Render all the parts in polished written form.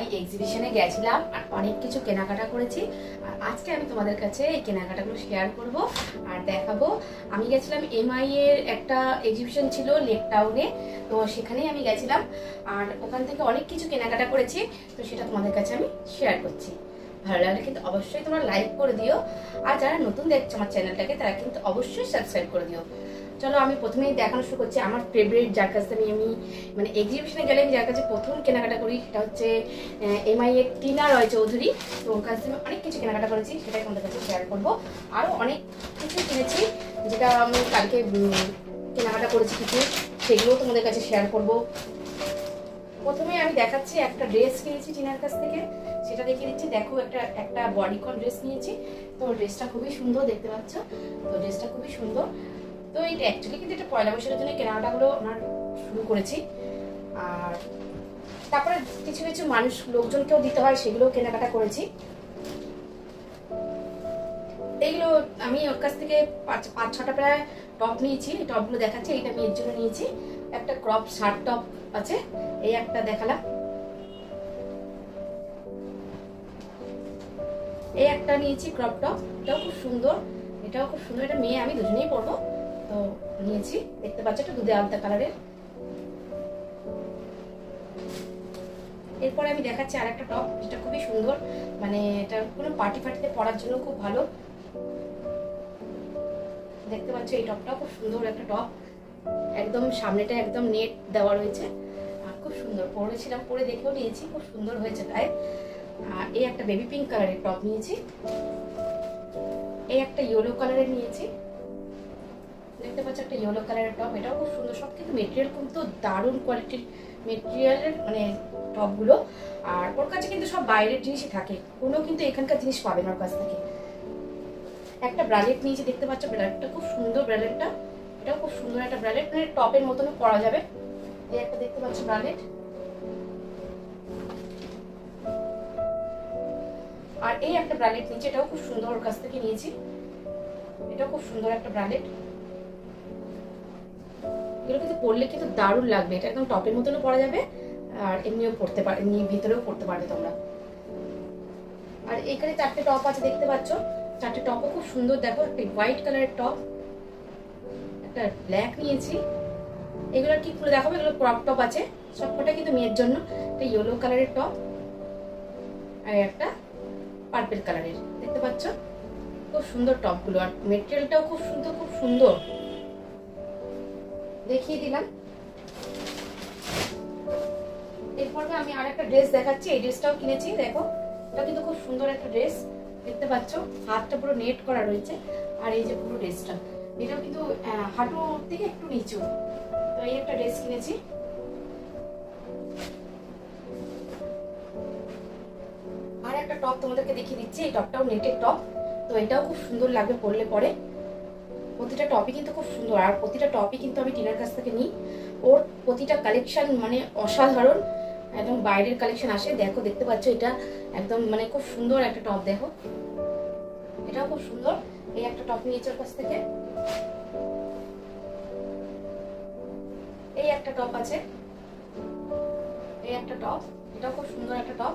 আমি এক্সিবিশনে গেছিলাম আর অনেক কিছু কেনাকাটা করেছি। আর আজকে আমি তোমাদের কাছে এই কেনাকাটাগুলো শেয়ার করব আর দেখাবো। আমি গেছিলাম এমআই এর একটা এক্সিবিশন ছিল লেক টাউনে, তো সেখানেই আমি গেছিলাম আর ওখান থেকে অনেক কিছু কেনাকাটা করেছি, তো সেটা তোমাদের কাছে আমি শেয়ার করছি। ভালো লাগলে কিন্তু অবশ্যই তোমরা লাইক করে দিও, আর যারা নতুন দেখছো আমার চ্যানেলটাকে তারা কিন্তু অবশ্যই সাবস্ক্রাইব করে দিও। চলো আমি প্রথমেই দেখানো শুরু করছি আমার ফেভারিট, যার কাছে আমি মানে এক্সিবিশনে গেলে আমি যার কাছে প্রথম কেনাকাটা করি সেটা হচ্ছে এমআই এর টিনা রয় চৌধুরী। তো ওর কাছে আমি অনেক কিছু কেনাকাটা করেছি, সেটাই তোমাদের কাছে শেয়ার করবো। আরও অনেক কিছু কিনেছি যেটা আমি কালকে কেনাকাটা করেছি কিছু, সেগুলোও তোমাদের কাছে শেয়ার করব। প্রথমে আমি দেখাচ্ছি একটা ড্রেস কিনেছি টিনার কাছ থেকে, সেটা দেখিয়ে দিচ্ছি। দেখো একটা বডিকন ড্রেস নিয়েছি, তো ড্রেসটা খুবই সুন্দর দেখতে পাচ্ছ। তো ড্রেসটা খুবই সুন্দর। তো এটা অ্যাকচুয়ালি কিন্তু এটা পয়লা বৈশাখের জন্য কেনাকাটাগুলো আমার শুরু করেছি। আর তারপরে কিছু কিছু লোকজনকেও দিতে হয়, সেগুলোও কেনাকাটা করেছি। এইগুলো আমি ওর কাছ থেকে 5-6টা প্রায় টপ নিয়েছি। এই টপগুলো দেখাচ্ছি। এইটা আমি এর জন্য নিয়েছি, একটা ক্রপ শার্ট টপ আছে, এই একটা দেখালাম। এই একটা নিয়েছি ক্রপ টপ, এটাও খুব সুন্দর। এটা মেয়ে আমি দুজনেই পরবো, তো নিয়েছি। দেখতে পাচ্ছ একটা দুধে আলতা কালারের। এরপরে আমি দেখাচ্ছি আর একটা টপ, যেটা খুবই সুন্দর, মানে এটা কোনো পার্টিতে পরার জন্য খুব ভালো। দেখতে পাচ্ছ এই টপটাও খুব সুন্দর একটা টপ, একদম সামনেটা একদম নেট দেওয়া রয়েছে আর খুব সুন্দর। পরেছিলাম, পরে দেখেও নিয়েছি, খুব সুন্দর হয়েছে তাই। আর এই একটা বেবি পিঙ্ক কালারের টপ নিয়েছি। এই একটা ইয়েলো কালারের নিয়েছি, দেখতে পাচ্ছ একটা ইয়েলো কালারের টপ, এটাও খুব সুন্দর। সব কিন্তু মেটেরিয়াল কিন্তু দারুণ কোয়ালিটির মেটেরিয়ালের মানে টপগুলো। আর ওর কাছে কিন্তু সব বাইরের জিনিসই থাকে, কোনো কিন্তু এখানকার জিনিস পাবেন ওর কাছ থেকে। একটা ব্রালেট নিয়েছি, দেখতে পাচ্ছ ব্রালেটটা খুব সুন্দর। ব্রালেটটা এটাও খুব সুন্দর একটা ব্রালেট, মানে টপের মতনও পরা যাবে। এই একটা দেখতে পাচ্ছ ব্রালেট। আর এই একটা ব্রালেট নিয়েছি, এটাও খুব সুন্দর, ওর কাছ থেকে নিয়েছি। এটাও খুব সুন্দর একটা ব্রালেট। এগুলো কিন্তু পরলে কিন্তু দারুণ লাগবে, এটা একদম টপের মতনও পরা যাবে আর এমনিও পরতে পারে, এমনি ভিতরেও পরতে পারবে তোমরা। আর এখানে 4টে টপ আছে, দেখতে পাচ্ছ 4টে টপও খুব সুন্দর। দেখো একটা হোয়াইট কালারের টপ, একটা ব্ল্যাক নিয়েছি। এগুলো কি খুলে দেখাবো, এগুলো ক্রপ টপ আছে সবকটা কিন্তু মেয়ের জন্য। একটা ইয়েলো কালারের টপ আর একটা পার্পল কালারের, দেখতে পাচ্ছ খুব সুন্দর টপগুলো। আর মেটেরিয়ালটাও খুব সুন্দর, খুব সুন্দর দেখিয়ে দিলাম। এরপর আমি আর একটা ড্রেস দেখাচ্ছি, এই ড্রেসটাও কিনেছি। দেখো এটা কিন্তু খুব সুন্দর একটা ড্রেস, দেখতে পাচ্ছ হাতটা পুরো নেট করা রয়েছে। আর এই যে পুরো ড্রেসটা, এটাও কিন্তু হাঁটুর থেকে একটু নিচু। তো এই একটা ড্রেস কিনেছি। আর একটা টপ তোমাদেরকে দেখিয়ে দিচ্ছি, এই টপটাও নেটের টপ, তো এটাও খুব সুন্দর লাগবে পরলে পরে। প্রতিটা টপই কিন্তু খুব সুন্দর, আর প্রতিটা টপই কিন্তু আমি টিনার কাছ থেকে নিই। ওর প্রতিটা কালেকশন মানে অসাধারণ, একদম বাইরের কালেকশন আসে। দেখো দেখতে পাচ্ছ এটা একদম মানে খুব সুন্দর একটা টপ। দেখো এটাও খুব সুন্দর। এই একটা টপ নিয়েছে ওর কাছ থেকে। এই একটা টপ আছে, এই একটা টপ, এটাও খুব সুন্দর একটা টপ।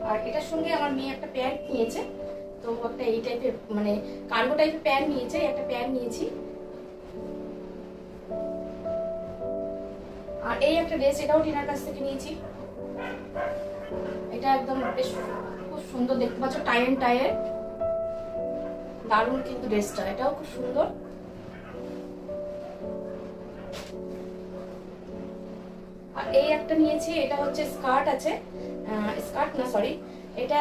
আর এটার সঙ্গে আমার মেয়ে একটা প্যান্ট নিয়েছে, তো একটা এই টাইপের মানে কার্গো টাইপের প্যান্ট নিয়েছে, একটা প্যান্ট নিয়েছি। আর এই একটা ড্রেস, এটাও টিনার কাছ থেকে নিয়েছি। এটা একদম বেশ খুব সুন্দর, দেখতে পাচ্ছ টাই এন্ড টাইয়ের, দারুণ কিন্তু ড্রেসটা, এটাও খুব সুন্দর। আর এই একটা নিয়েছি, এটা হচ্ছে স্কার্ট আছে, স্কার্ট না সরি, এটা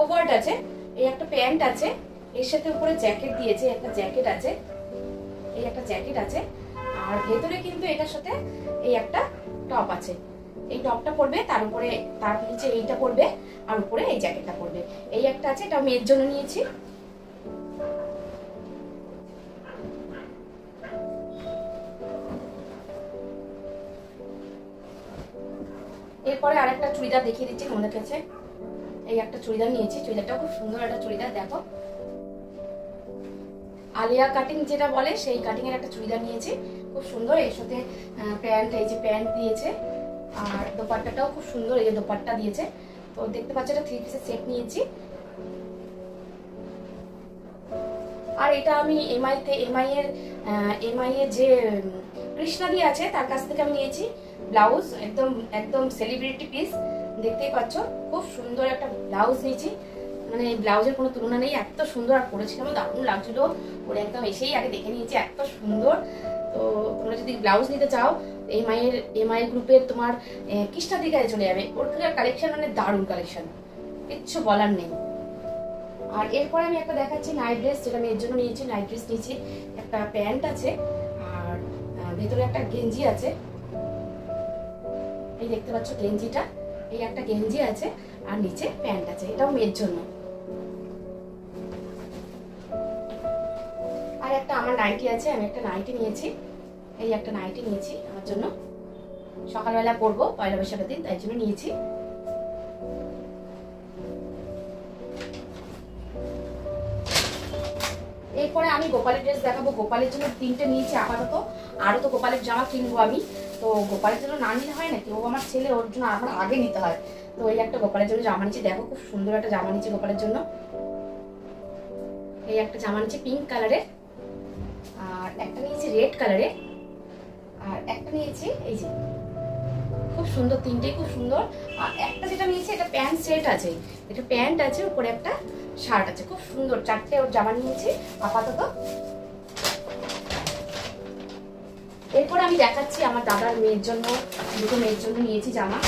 ওভার্ট আছে। এই একটা প্যান্ট আছে, এর সাথে উপরে জ্যাকেট দিয়েছে, একটা জ্যাকেট আছে, এই একটা জ্যাকেট আছে। আর ভেতরে কিন্তু এটার সাথে এই একটা টপ আছে। এই টপটা পরবে, তার উপরে তার নিচে এইটা পরবে, আর উপরে এই জ্যাকেটটা পরবে। এই একটা আছে, এটা মেয়ের জন্য নিয়েছি। এরপরে আরেকটা চুড়িদার দেখিয়ে দিচ্ছি তোমাদের কাছে। এই একটা চুড়িদার নিয়েছি, চুড়িদারটাও খুব সুন্দর একটা চুড়িদার। দেখো আলিয়া কাটিং যেটা বলে সেই কাটিং এর একটা চুড়িদার নিয়েছি, খুব সুন্দর। এর সাথে প্যান্ট, এই যে প্যান্ট দিয়েছে, আর দোপাট্টাটাও খুব সুন্দর, এই যে দোপাট্টা দিয়েছে। তো দেখতে পাচ্ছ এটা 3 পিসের সেট নিয়েছি। আর এটা আমি এমআই এর যে কৃষ্ণাদি আছে তার কাছ থেকে আমি নিয়েছি ব্লাউজ, একদম একদম সেলিব্রিটি পিস, দেখতেই পাচ্ছ খুব সুন্দর একটা ব্লাউজ নিয়েছি। মানে ব্লাউজের কোনো তুলনা নেই, এত সুন্দর। আর পরেছিলাম দারুণ লাগছিল, পরে একদম এসেই আগে দেখে নিয়েছি, এত সুন্দর। তো তোমরা যদি ব্লাউজ নিতে চাও এমআই গ্রুপের তোমার কৃষ্ণাদির কাছে চলে যাবে, ওর কালেকশন মানে দারুণ কালেকশন, কিচ্ছু বলার নেই। আর এরপরে আমি একটা দেখাচ্ছি নাইট ড্রেস, যেটা আমি এর জন্য নিয়েছি। নাইট ড্রেস নিয়েছি, একটা প্যান্ট আছে আর ভেতরে একটা গেঞ্জি আছে, এই দেখতে পাচ্ছ গেঞ্জিটা, এই একটা গেঞ্জি আছে আর নিচে প্যান্ট আছে, এটাও মেয়ের জন্য। আর একটা আমার নাইটি আছে, আমি একটা নাইটি নিয়েছি, এই একটা নাইটি নিয়েছি আমার জন্য, সকালবেলা পরবো পয়লা বৈশাখের দিন, তাই জন্য নিয়েছি। এরপরে আমি গোপালের ড্রেস দেখাবো। গোপালের জন্য 3টে নিয়েছি আপাতত, আরো তো গোপালের জামা কিনবো আমি। তো গোপালের জন্য না নিলে হয় নাকি, ও আমার ছেলে, ওর জন্য আমার আগে নিতে হয়। তো এই একটা গোপালের জন্য জামা নিচ্ছি, দেখো খুব সুন্দর একটা জামা নিচ্ছি গোপালের জন্য। এই একটা জামা নিচ্ছি পিঙ্ক কালারের, আর একটা নিয়েছি রেড কালারের, আর একটা নিয়েছি এই যে খুব সুন্দর, 3টেই খুব সুন্দর। আর একটা যেটা নিয়েছি এটা প্যান্ট সেট আছে, এটা প্যান্ট আছে, উপরে একটা শার্ট আছে, খুব সুন্দর। 4টে ওর জামা নিয়েছি আপাতত। এরপর আমি দেখাচ্ছি আমার দাদার মেয়ের জন্য, দুটো মেয়ের জন্য নিয়েছি জামা।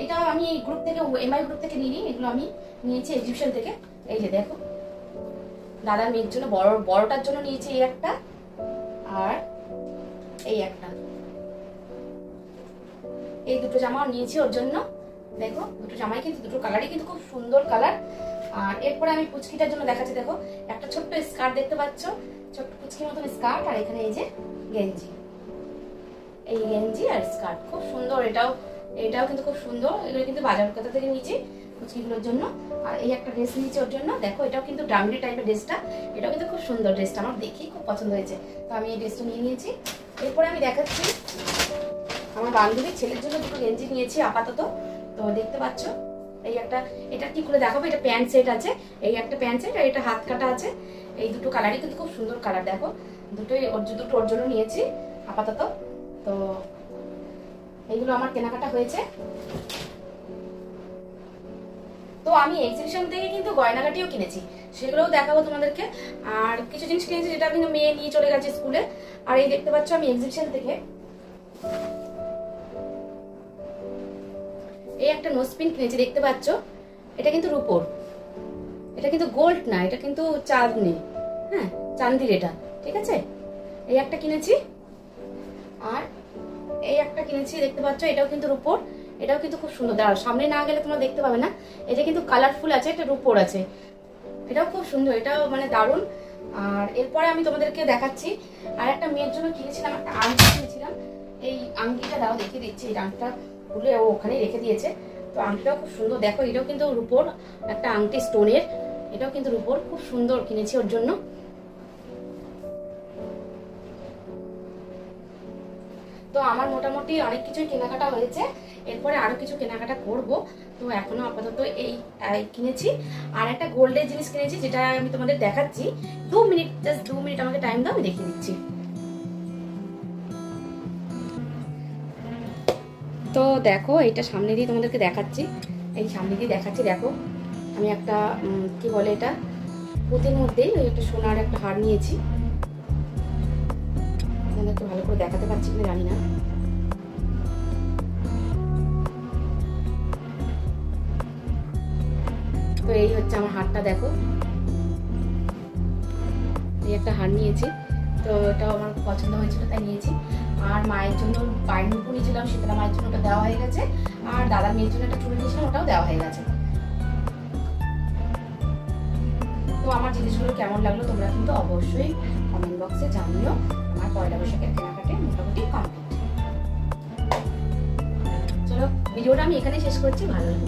এটা আমি এই গ্রুপ থেকে, এমআই গ্রুপ থেকে নিইনি, এগুলো আমি নিয়েছি এক্সিবিশন থেকে। এই যে দেখো দাদার মেয়ের জন্য, বড়টার জন্য নিয়েছি এই একটা আর এই একটা, এই দুটো জামা নিয়েছি ওর জন্য। দেখো দুটো জামাই কিন্তু, দুটো কালারই কিন্তু খুব সুন্দর কালার। আর এরপরে আমি পুচকিটার জন্য দেখাচ্ছি, দেখো একটা ছোট্ট স্কার্ট দেখতে পাচ্ছ, ছোট্ট পুচকির মতন স্কার্ট, আর এখানে এই যে গেঞ্জি, এই গেঞ্জি আর স্কার্ট খুব সুন্দর। এটাও কিন্তু খুব সুন্দর, এগুলো কিন্তু বাজার কথা থেকে নিয়েছি পুচকিগুলোর জন্য। আর এই একটা ড্রেস নিয়েছি ওর জন্য, দেখো এটাও কিন্তু ডাংরি টাইপের ড্রেসটা, এটাও কিন্তু খুব সুন্দর। ড্রেসটা আমার দেখেই খুব পছন্দ হয়েছে, তো আমি এই ড্রেসটা নিয়ে নিয়েছি। এরপরে আমি দেখাচ্ছি আমার বান্ধবীর ছেলের জন্য দুটো গেঞ্জি নিয়েছি আপাতত। তো দেখতে পাচ্ছ এই একটা, এটা কি করে দেখাবো, এটা প্যান্ট সেট আছে, এই একটা প্যান্ট সেট আর এটা হাত কাটা আছে। এই দুটো কালারই কিন্তু খুব সুন্দর কালার, দেখো দুটোই ওর জন্য নিয়েছি আপাতত। তো এইগুলো আমার কেনাকাটা হয়েছে। তো আমি এক্সিবিশন থেকে কিন্তু গয়নাগাটিও কিনেছি, সেগুলোও দেখাবো তোমাদেরকে। আর কিছু জিনিস কিনেছি যেটা কিন্তু মেয়ে নিয়ে চলে গেছে স্কুলে। আর এই দেখতে পাচ্ছ আমি এক্সিবিশন থেকে এই একটা নোজপিন কিনেছি, দেখতে পাচ্ছ এটা কিন্তু রূপোর, এটা কিন্তু গোল্ড না, এটা কিন্তু চাঁদনি, হ্যাঁ চাঁদির এটা, ঠিক আছে। এই একটা কিনেছি আর এই একটা কিনেছি, দেখতে পাচ্ছ এটাও কিন্তু রূপোর, এটাও কিন্তু খুব সুন্দর। দাঁড়াও সামনে না গেলে তোমরা দেখতে পাবে না, এটা কিন্তু কালারফুল আছে, এটা রূপোর আছে, এটাও খুব সুন্দর, এটাও মানে দারুণ। আর এরপরে আমি তোমাদেরকে দেখাচ্ছি আর একটা মেয়ের জন্য কিনেছিলাম, একটা আংটি কিনেছিলাম। এই আংটিটা দাও দেখিয়ে দিচ্ছি, এই আংটিটা খুলে ও ওখানেই রেখে দিয়েছে। তো আংটিটাও খুব সুন্দর, দেখো এটাও কিন্তু রূপোর একটা আংটি, স্টোনের, এটাও কিন্তু রূপোর, খুব সুন্দর কিনেছি ওর জন্য। তো আমার মোটামুটি অনেক কিছুই কেনাকাটা হয়েছে, এরপরে আরো কিছু কেনাকাটা করব। তো এখনো আপাতত এই কিনেছি। আর একটা গোল্ডের জিনিস কিনেছি, যেটা আমি তোমাদের দেখাচ্ছি। 2 মিনিট, জাস্ট 2 মিনিট আমাকে টাইম দাও, আমি দেখিয়ে দিচ্ছি। তো দেখো এটা সামনে দিয়ে তোমাদেরকে দেখাচ্ছি, এই সামনে দিয়ে দেখাচ্ছি। দেখো আমি একটা কি বলে এটা, পুঁতির মধ্যেই ওই একটা সোনার একটা হার নিয়েছি, আপনাদেরকে ভালো করে দেখাতে পারছি কিনা জানি না। তো এই হচ্ছে আমার হারটা, দেখো এই একটা হার নিয়েছি। তো এটাও আমার পছন্দ হয়েছিল তাই নিয়েছি। আর মায়ের জন্য পায়ের নুপুর নিয়েছিলাম, শীতলা মায়ের জন্য ওটা দেওয়া হয়ে গেছে। আর দাদার মেয়ের জন্য একটা চুড়ি নিয়েছিলাম, ওটাও দেওয়া হয়ে গেছে। তো আমার জিনিসগুলো কেমন লাগলো তোমরা কিন্তু অবশ্যই কমেন্ট বক্সে জানিও। আমার পয়লা বৈশাখের কেনাকাটা মোটামুটি কমপ্লিট। চলো ভিডিওটা আমি এখানে শেষ করছি, ভালো লাগলো।